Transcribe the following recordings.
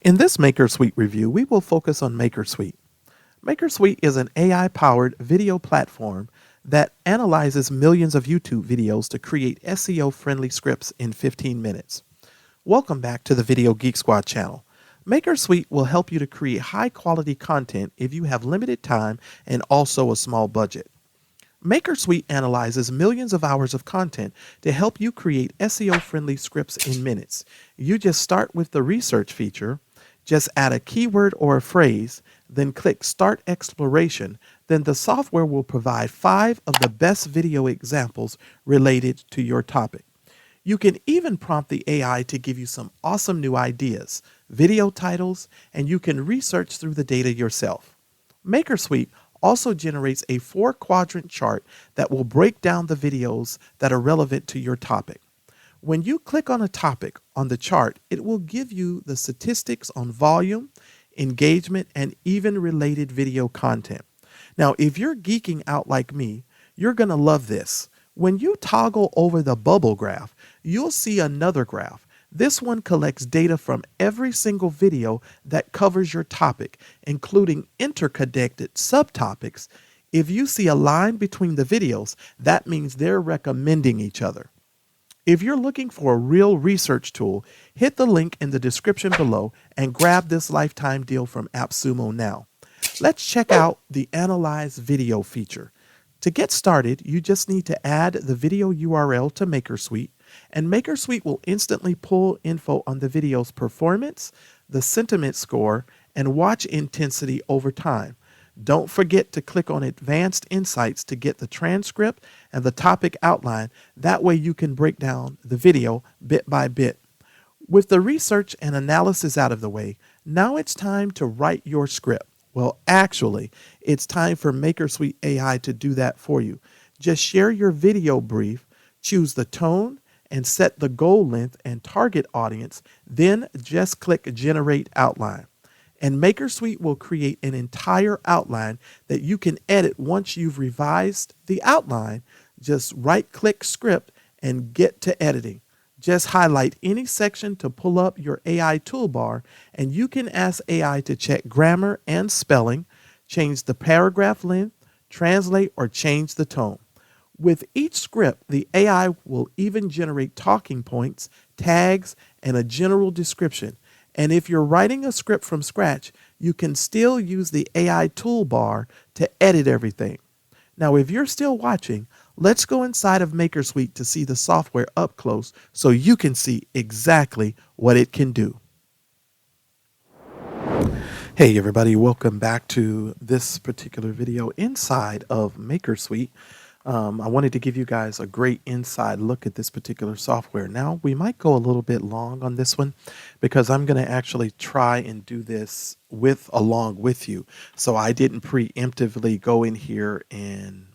In this Maekersuite review, we will focus on Maekersuite. Maekersuite is an AI-powered video platform that analyzes millions of YouTube videos to create SEO-friendly scripts in 15 minutes. Welcome back to the Video Geek Squad channel. Maekersuite will help you to create high-quality content if you have limited time and also a small budget. Maekersuite analyzes millions of hours of content to help you create SEO-friendly scripts in minutes. You just start with the research feature, just add a keyword or a phrase, then click Start Exploration. Then the software will provide 5 of the best video examples related to your topic. You can even prompt the AI to give you some awesome new ideas, video titles, and you can research through the data yourself. Maekersuite also generates a 4-quadrant chart that will break down the videos that are relevant to your topic. When you click on a topic on the chart, it will give you the statistics on volume, engagement, and even related video content. Now, if you're geeking out like me, you're going to love this. When you toggle over the bubble graph, you'll see another graph. This one collects data from every single video that covers your topic, including interconnected subtopics. If you see a line between the videos, that means they're recommending each other. If you're looking for a real research tool, hit the link in the description below and grab this lifetime deal from AppSumo now. Let's check out the Analyze Video feature. To get started, you just need to add the video URL to Maekersuite, and Maekersuite will instantly pull info on the video's performance, the sentiment score, and watch intensity over time. Don't forget to click on Advanced Insights to get the transcript and the topic outline. That way you can break down the video bit by bit. With the research and analysis out of the way, now it's time to write your script. Well, actually, it's time for Maekersuite AI to do that for you. Just share your video brief, choose the tone, and set the goal length and target audience, then just click Generate Outline. And Maekersuite will create an entire outline that you can edit once you've revised the outline. Just right-click Script and get to editing. Just highlight any section to pull up your AI toolbar, and you can ask AI to check grammar and spelling, change the paragraph length, translate, or change the tone. With each script, the AI will even generate talking points, tags, and a general description. And if you're writing a script from scratch, you can still use the AI toolbar to edit everything. Now, if you're still watching, let's go inside of Maekersuite to see the software up close so you can see exactly what it can do. Hey everybody, welcome back to this particular video inside of Maekersuite. I wanted to give you guys a great inside look at this particular software. Now, we might go a little bit long on this one because I'm going to actually try and do this along with you. So I didn't preemptively go in here and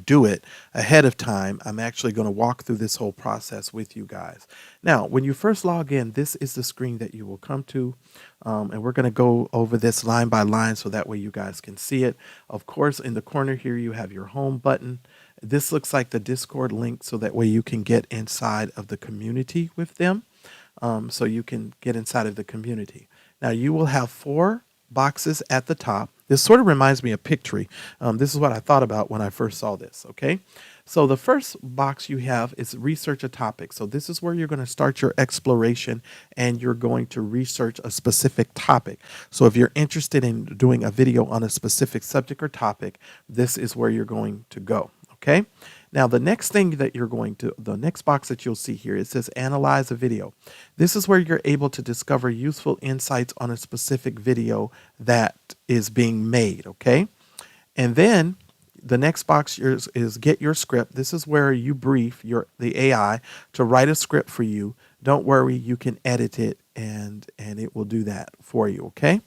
do it ahead of time. I'm actually going to walk through this whole process with you guys. Now, when you first log in, this is the screen that you will come to, and we're going to go over this line by line so that way you guys can see it. Of course, in the corner here, you have your home button. This looks like the Discord link, so that way you can get inside of the community with them, so you can get inside of the community. Now, you will have 4 boxes at the top. This sort of reminds me of Pictory. This is what I thought about when I first saw this, okay? So the first box you have is research a topic. So this is where you're going to start your exploration and you're going to research a specific topic. So if you're interested in doing a video on a specific subject or topic, this is where you're going to go, okay? Now, the next box that you'll see here, it says Analyze a Video. This is where you're able to discover useful insights on a specific video that is being made, okay? And then the next box is Get Your Script. This is where you brief the AI to write a script for you. Don't worry, you can edit it and it will do that for you, okay?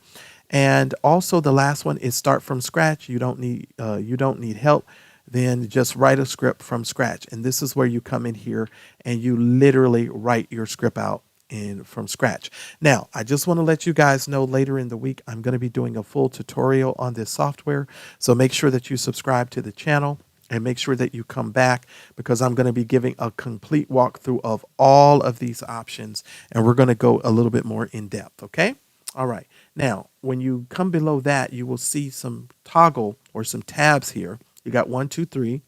And also the last one is Start from Scratch. You don't need help. Then just write a script from scratch. And this is where you come in here and you literally write your script out from scratch. Now, I just want to let you guys know later in the week, I'm going to be doing a full tutorial on this software. So make sure that you subscribe to the channel and make sure that you come back because I'm going to be giving a complete walkthrough of all of these options. And we're going to go a little bit more in depth. Okay. All right. Now, when you come below that, you will see some toggle or some tabs here. You got 1, 2, 3.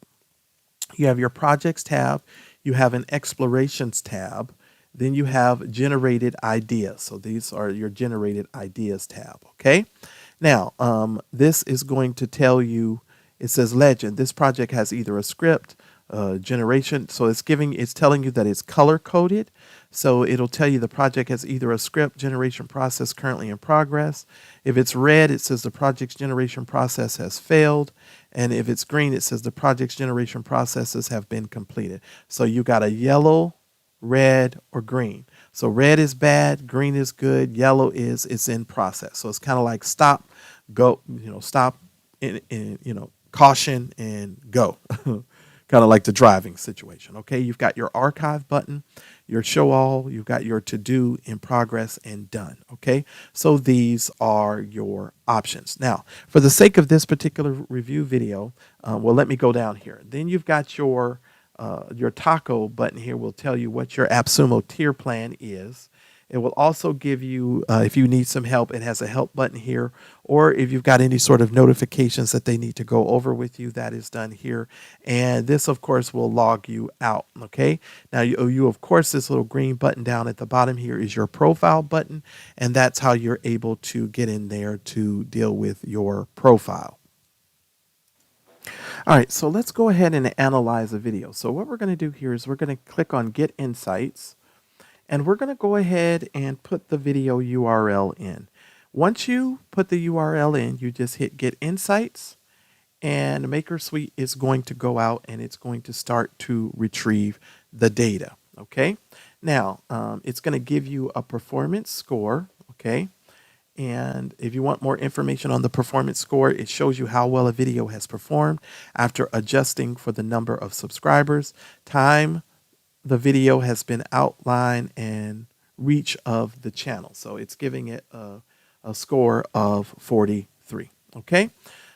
You have your projects tab. You have an explorations tab. Then you have generated ideas. So these are your generated ideas tab. Okay. Now, this is going to tell you, it says legend. This project has either a script, generation. So it's telling you that it's color coded. So it'll tell you the project has either a script generation process currently in progress. If it's red, it says the project's generation process has failed. And if it's green, it says the project's generation processes have been completed. So you got a yellow, red, or green. So red is bad, green is good, yellow is it's in process. So it's kind of like stop, go, stop, caution and go. Kind of like the driving situation. Okay, you've got your archive button, your show all, you've got your to do, in progress, and done. Okay, so these are your options. Now, for the sake of this particular review video, well, let me go down here. Then you've got your taco button here will tell you what your AppSumo tier plan is. It will also give you, if you need some help, it has a help button here, or if you've got any sort of notifications that they need to go over with you, that is done here. And this, of course, will log you out. Okay. Now, of course, this little green button down at the bottom here is your profile button, and that's how you're able to get in there to deal with your profile. All right, so let's go ahead and analyze a video. So what we're going to do here is we're going to click on Get Insights, and we're going to go ahead and put the video URL in. Once you put the URL in, you just hit Get Insights, and Maekersuite is going to go out and it's going to start to retrieve the data. Okay, now it's going to give you a performance score. Okay. And if you want more information on the performance score, it shows you how well a video has performed after adjusting for the number of subscribers, time the video has been outlined, and reach of the channel. So it's giving it a score of 43. Okay.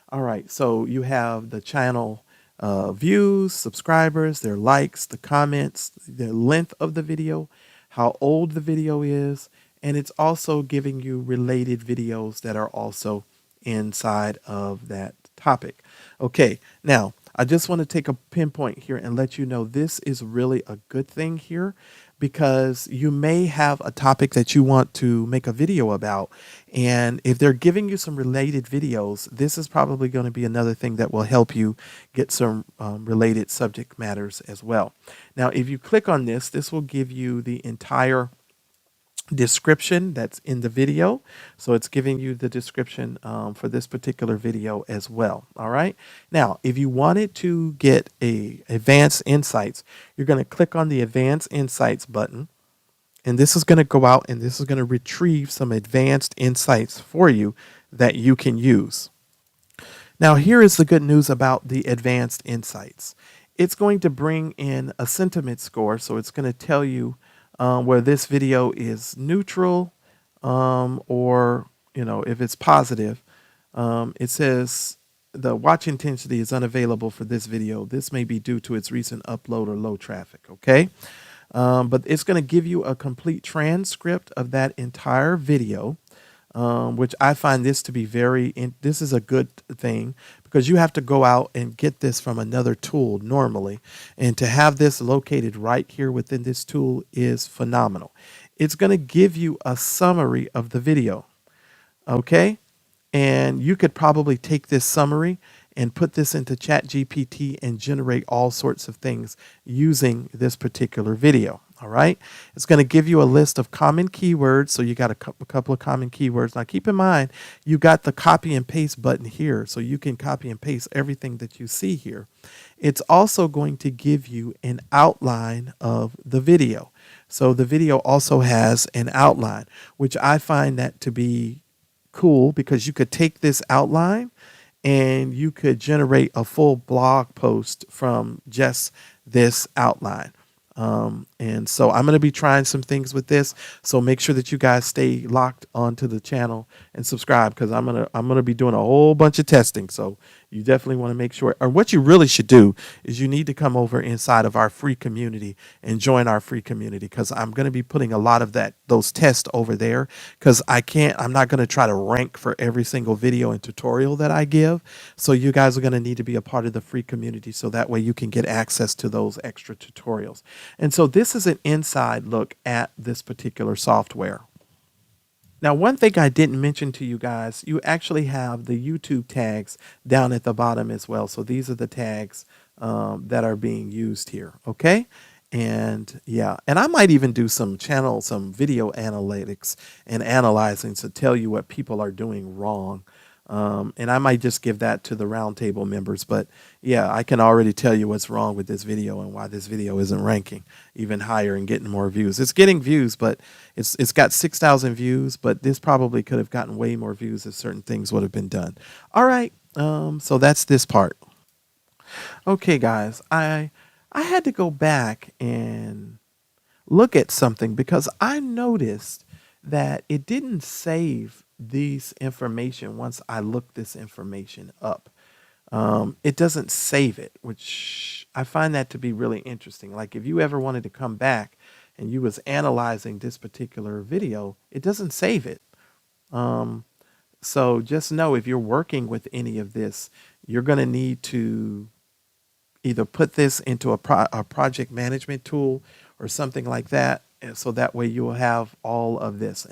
All right. So you have the channel views, subscribers, their likes, the comments, the length of the video, how old the video is, and it's also giving you related videos that are also inside of that topic. Okay, now I just want to take a pinpoint here and let you know this is really a good thing here, because you may have a topic that you want to make a video about. And if they're giving you some related videos, this is probably going to be another thing that will help you get some related subject matters as well. Now, if you click on this, this will give you the entire description that's in the video. So it's giving you the description for this particular video as well. All right. Now, if you wanted to get advanced insights, you're going to click on the advanced insights button, and this is going to go out and this is going to retrieve some advanced insights for you that you can use. Now, here is the good news about the advanced insights. It's going to bring in a sentiment score. So it's going to tell you where this video is neutral, or if it's positive. It says the watch intensity is unavailable for this video. This may be due to its recent upload or low traffic. Okay, but it's going to give you a complete transcript of that entire video, which I find this to be this is a good thing, because you have to go out and get this from another tool normally. And to have this located right here within this tool is phenomenal. It's going to give you a summary of the video. Okay. And you could probably take this summary and put this into ChatGPT and generate all sorts of things using this particular video. All right. It's going to give you a list of common keywords. So you got a couple of common keywords. Now keep in mind, you got the copy and paste button here. So you can copy and paste everything that you see here. It's also going to give you an outline of the video. So the video also has an outline, which I find that to be cool, because you could take this outline and you could generate a full blog post from just this outline. And so I'm going to be trying some things with this. So make sure that you guys stay locked onto the channel and subscribe, because I'm going to be doing a whole bunch of testing. So You definitely want to make sure, or what you really should do is you need to come over inside of our free community and join our free community, because I'm going to be putting a lot of those tests over there, because I'm not going to try to rank for every single video and tutorial that I give. So you guys are going to need to be a part of the free community so that way you can get access to those extra tutorials. And so this is an inside look at this particular software. Now, one thing I didn't mention to you guys, you actually have the YouTube tags down at the bottom as well. So these are the tags that are being used here. Okay. And yeah, and I might even do some video analytics and analyzing to tell you what people are doing wrong. And I might just give that to the roundtable members. But yeah, I can already tell you what's wrong with this video and why this video isn't ranking even higher and getting more views. It's getting views, but it's got 6,000 views, but this probably could have gotten way more views if certain things would have been done. All right, so that's this part. Okay, guys, I had to go back and look at something because I noticed that it didn't save these information once I looked this information up. It doesn't save it, which I find that to be really interesting. Like if you ever wanted to come back and you was analyzing this particular video, it doesn't save it. So just know if you're working with any of this, you're going to need to either put this into a project management tool or something like that. And so that way you will have all of this.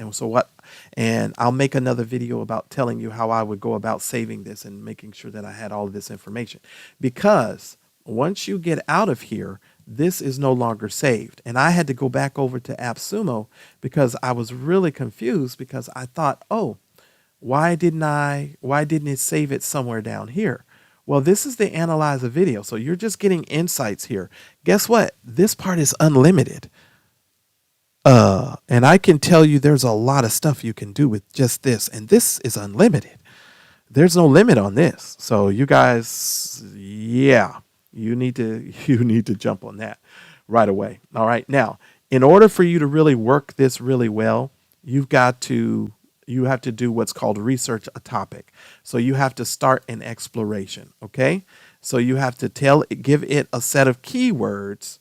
And I'll make another video about telling you how I would go about saving this and making sure that I had all of this information. Because once you get out of here, this is no longer saved. And I had to go back over to AppSumo because I was really confused, because I thought, oh, why didn't it save it somewhere down here? Well, this is the analyze a video. So you're just getting insights here. Guess what? This part is unlimited. And I can tell you there's a lot of stuff you can do with just this. And this is unlimited. There's no limit on this. So you guys, yeah, you need to jump on that right away. All right. Now, in order for you to really work this really well, you have to do what's called research a topic. So you have to start an exploration. Okay. So you have to give it a set of keywords.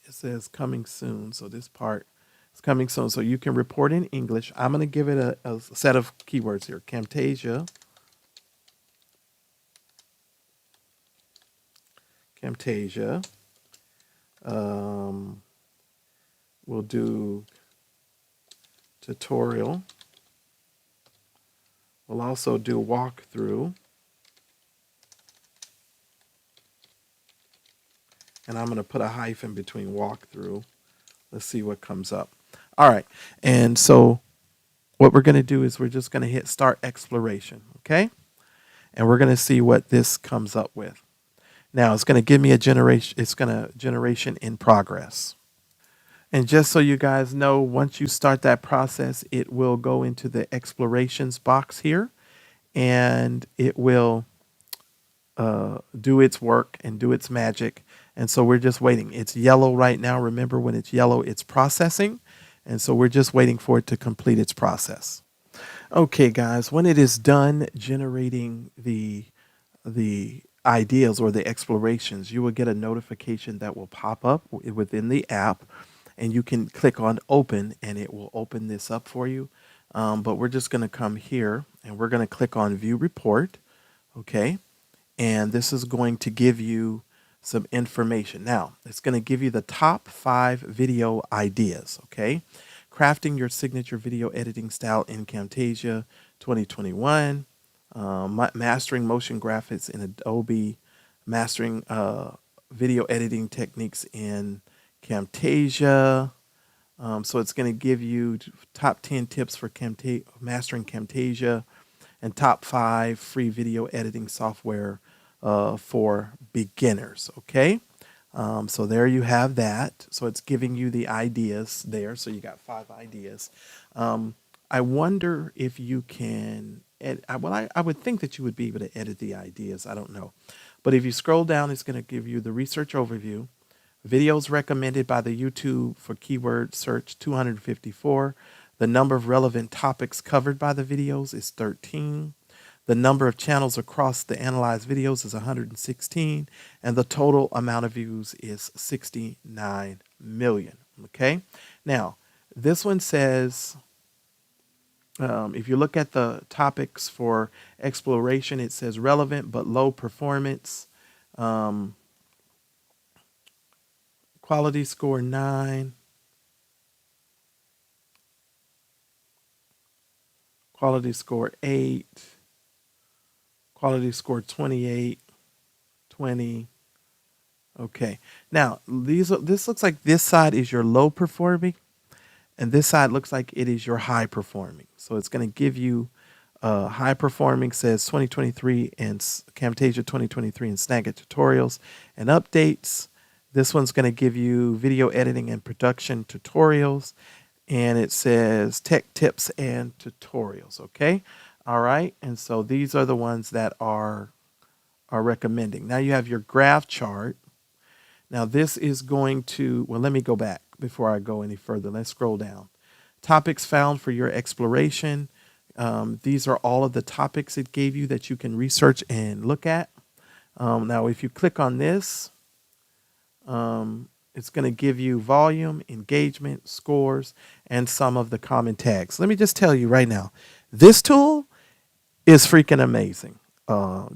It says coming soon. So this part is coming soon. So you can report in English. I'm going to give it a set of keywords here. Camtasia. We'll do tutorial. We'll also do walkthrough. And I'm going to put a hyphen between walkthrough. Let's see what comes up. All right. And so what we're going to do is we're just going to hit start exploration. Okay. And we're going to see what this comes up with. Now it's going to give me a generation. It's going to generation in progress. And just so you guys know, once you start that process, it will go into the explorations box here, and it will do its work and do its magic. And so we're just waiting. It's yellow right now. Remember, when it's yellow, it's processing. And so we're just waiting for it to complete its process. Okay, guys, when it is done generating the ideas or the explorations, you will get a notification that will pop up within the app. And you can click on open and it will open this up for you. But we're just going to come here and we're going to click on view report. Okay. And this is going to give you some information. Now, it's going to give you the top 5 video ideas. Okay. Crafting your signature video editing style in Camtasia 2021. Mastering motion graphics in Adobe. Mastering video editing techniques in Camtasia. So it's going to give you top 10 tips for mastering Camtasia and top 5 free video editing software for beginners. Okay. So there you have that. So it's giving you the ideas there. So you got 5 ideas. I wonder if you can edit. I would think that you would be able to edit the ideas. I don't know. But if you scroll down, it's going to give you the research overview. Videos recommended by the YouTube for keyword search 254. The number of relevant topics covered by the videos is 13. The number of channels across the analyzed videos is 116, and the total amount of views is 69 million. Okay, now this one says, if you look at the topics for exploration, it says relevant but low performance, quality score 9, quality score 8, quality score 28, 20. Okay, now this looks like this side is your low performing, and this side looks like it is your high performing. So it's going to give you high performing, says 2023 and Camtasia 2023 and Snagit tutorials and updates. This one's going to give you video editing and production tutorials, and it says tech tips and tutorials. Okay, all right, and so these are the ones that are recommending. Now you have your graph chart. Now this is going to, well, let me go back before I go any further. Let's scroll down. Topics found for your exploration. These are all of the topics it gave you that you can research and look at. Now, if you click on this, it's going to give you volume, engagement, scores, and some of the common tags. Let me just tell you right now, this tool is freaking amazing.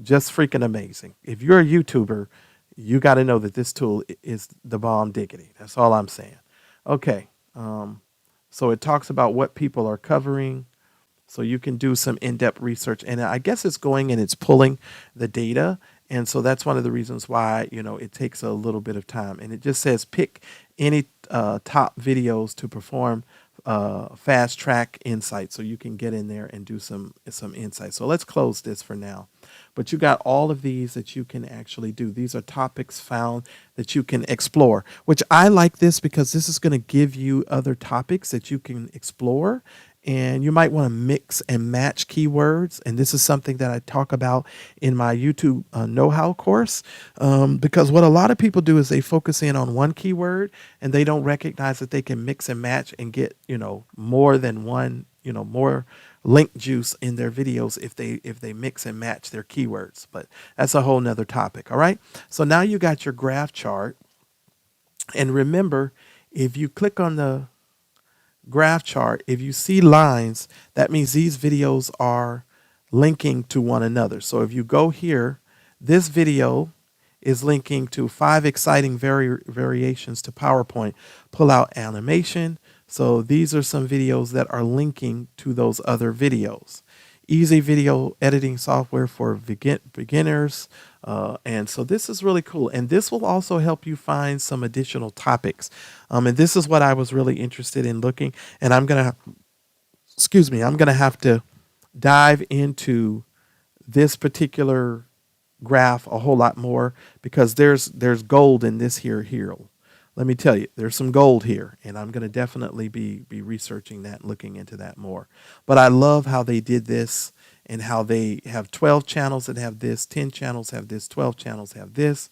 Just freaking amazing. If you're a YouTuber, you got to know that this tool is the bomb diggity. That's all I'm saying. Okay. So it talks about what people are covering. So you can do some in-depth research. And I guess it's going and it's pulling the data. And so that's one of the reasons why, it takes a little bit of time. And it just says pick any top videos to perform fast track insights, so you can get in there and do some insights. So let's close this for now. But you got all of these that you can actually do. These are topics found that you can explore, which I like this because this is going to give you other topics that you can explore. And you might want to mix and match keywords. And this is something that I talk about in my YouTube know-how course. Because what a lot of people do is they focus in on one keyword and they don't recognize that they can mix and match and get, more than one, more link juice in their videos if they mix and match their keywords. But that's a whole nother topic. All right. So now you got your graph chart. And remember, if you click on the graph chart, if you see lines, that means these videos are linking to one another. So if you go here, this video is linking to 5 exciting variations to PowerPoint pull-out animation. So these are some videos that are linking to those other videos. Easy video editing software for beginners. And so this is really cool. And this will also help you find some additional topics. And this is what I was really interested in looking. And I'm going to have to dive into this particular graph a whole lot more, because there's gold in this here. Let me tell you, there's some gold here, and I'm going to definitely be researching that and looking into that more. But I love how they did this, and how they have 12 channels that have this, 10 channels have this, 12 channels have this.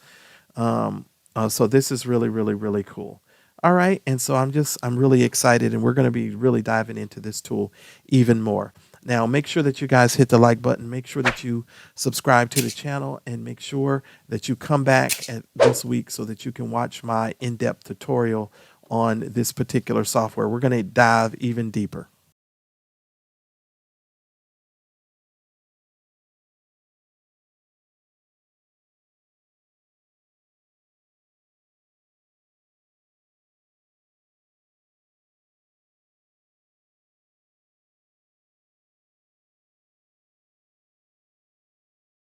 So this is really, really, really cool. All right, and so I'm really excited, and we're going to be really diving into this tool even more. Now, make sure that you guys hit the like button. Make sure that you subscribe to the channel, and make sure that you come back this week so that you can watch my in-depth tutorial on this particular software. We're going to dive even deeper.